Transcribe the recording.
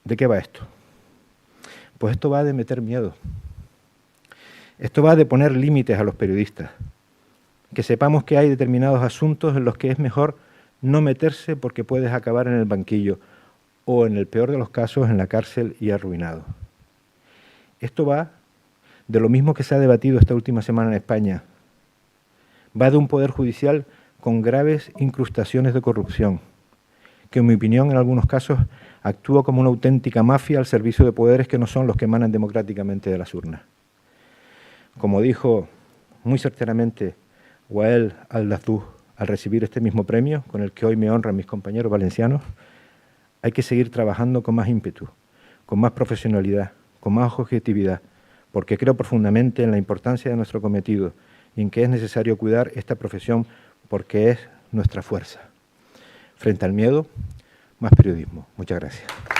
¿De qué va esto? Pues esto va de meter miedo. Esto va de poner límites a los periodistas. Que sepamos que hay determinados asuntos en los que es mejor no meterse porque puedes acabar en el banquillo o, en el peor de los casos, en la cárcel y arruinado. Esto va de lo mismo que se ha debatido esta última semana en España. Va de un poder judicial con graves incrustaciones de corrupción, que en mi opinión en algunos casos actúa como una auténtica mafia al servicio de poderes que no son los que emanan democráticamente de las urnas. Como dijo muy certeramente Wael al-Dahdouh al recibir este mismo premio, con el que hoy me honran mis compañeros valencianos, hay que seguir trabajando con más ímpetu, con más profesionalidad, con más objetividad, porque creo profundamente en la importancia de nuestro cometido y en que es necesario cuidar esta profesión porque es nuestra fuerza. Frente al miedo, más periodismo. Muchas gracias.